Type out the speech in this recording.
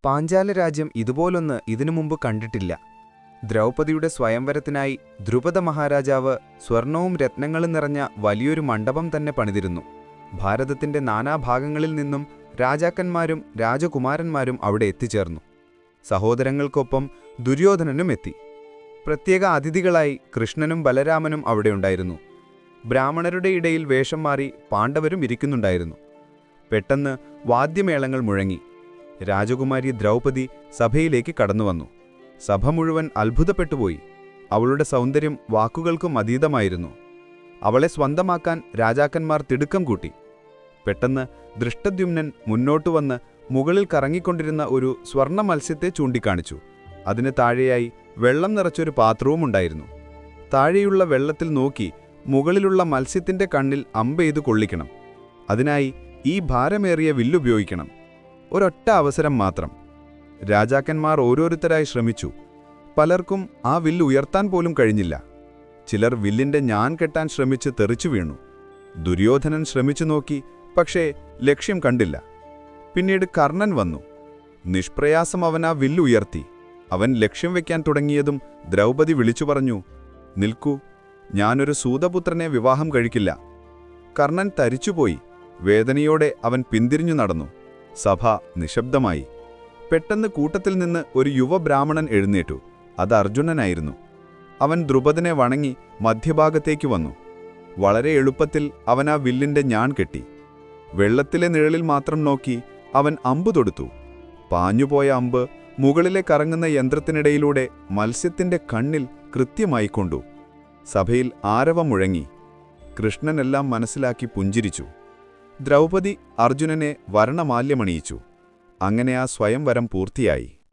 പാഞ്ചാലരാജ്യം ഇതുപോലൊന്ന് ഇതിനു മുമ്പ് കണ്ടിട്ടില്ല. ദ്രൗപദിയുടെ സ്വയംവരത്തിനായി ധ്രുപദ മഹാരാജാവ് സ്വർണവും രത്നങ്ങളും നിറഞ്ഞ വലിയൊരു മണ്ഡപം തന്നെ പണിതിരുന്നു. ഭാരതത്തിന്റെ നാനാഭാഗങ്ങളിൽ നിന്നും രാജാക്കന്മാരും രാജകുമാരന്മാരും അവിടെ എത്തിച്ചേർന്നു. സഹോദരങ്ങൾക്കൊപ്പം ദുര്യോധനനും എത്തി. പ്രത്യേക അതിഥികളായി കൃഷ്ണനും ബലരാമനും അവിടെയുണ്ടായിരുന്നു. ബ്രാഹ്മണരുടെ ഇടയിൽ വേഷം മാറി പാണ്ഡവരും ഇരിക്കുന്നുണ്ടായിരുന്നു. പെട്ടെന്ന് വാദ്യമേളങ്ങൾ മുഴങ്ങി. രാജകുമാരി ദ്രൗപദി സഭയിലേക്ക് കടന്നുവന്നു. സഭ മുഴുവൻ അത്ഭുതപ്പെട്ടുപോയി. അവളുടെ സൗന്ദര്യം വാക്കുകൾക്കും അതീതമായിരുന്നു. അവളെ സ്വന്തമാക്കാൻ രാജാക്കന്മാർ തിടുക്കം കൂട്ടി. പെട്ടെന്ന് ദൃഷ്ടദ്യുമ്നൻ മുന്നോട്ടുവന്ന് മുകളിൽ കറങ്ങിക്കൊണ്ടിരുന്ന ഒരു സ്വർണ്ണ മത്സ്യത്തെ ചൂണ്ടിക്കാണിച്ചു. അതിന് താഴെയായി വെള്ളം നിറച്ചൊരു പാത്രവുമുണ്ടായിരുന്നു. താഴെയുള്ള വെള്ളത്തിൽ നോക്കി മുകളിലുള്ള മത്സ്യത്തിന്റെ കണ്ണിൽ അമ്പെയ്തു കൊള്ളിക്കണം. അതിനായി ഈ ഭാരമേറിയ വില്ലുപയോഗിക്കണം. ഒരൊറ്റ അവസരം മാത്രം. രാജാക്കന്മാർ ഓരോരുത്തരായി ശ്രമിച്ചു. പലർക്കും ആ വില്ല് ഉയർത്താൻ പോലും കഴിഞ്ഞില്ല. ചിലർ വില്ലിന്റെ ഞാൻ കെട്ടാൻ ശ്രമിച്ച് തെറിച്ചു വീണു. ദുര്യോധനൻ ശ്രമിച്ചു നോക്കി, പക്ഷേ ലക്ഷ്യം കണ്ടില്ല. പിന്നീട് കർണൻ വന്നു. നിഷ്പ്രയാസം അവൻ ആ വില്ല് ഉയർത്തി. അവൻ ലക്ഷ്യം വയ്ക്കാൻ തുടങ്ങിയതും ദ്രൗപദി വിളിച്ചു പറഞ്ഞു, "നിൽക്കൂ, ഞാനൊരു സൂതപുത്രനെ വിവാഹം കഴിക്കില്ല." കർണൻ തരിച്ചുപോയി. വേദനയോടെ അവൻ പിന്തിരിഞ്ഞു നടന്നു. സഭ നിശബ്ദമായി. പെട്ടെന്ന് കൂട്ടത്തിൽ നിന്ന് ഒരു യുവബ്രാഹ്മണൻ എഴുന്നേറ്റു. അത് അർജുനനായിരുന്നു. അവൻ ദ്രുപദനെ വണങ്ങി മധ്യഭാഗത്തേക്ക് വന്നു. വളരെ എളുപ്പത്തിൽ അവൻ ആ വില്ലിന്റെ ഞാൻ കെട്ടി. വെള്ളത്തിലെ നിഴലിൽ മാത്രം നോക്കി അവൻ അമ്പു തൊടുത്തു. പാഞ്ഞുപോയ അമ്പ് മുകളിലെ കറങ്ങുന്ന യന്ത്രത്തിനിടയിലൂടെ മത്സ്യത്തിന്റെ കണ്ണിൽ കൃത്യമായി കൊണ്ടു. സഭയിൽ ആരവം മുഴങ്ങി. കൃഷ്ണനെല്ലാം മനസ്സിലാക്കി പുഞ്ചിരിച്ചു. ദ്രൗപദി അർജുനനെ വർണ്ണമാല്യമണിയിച്ചു. അങ്ങനെ ആ സ്വയംവരം പൂർത്തിയായി.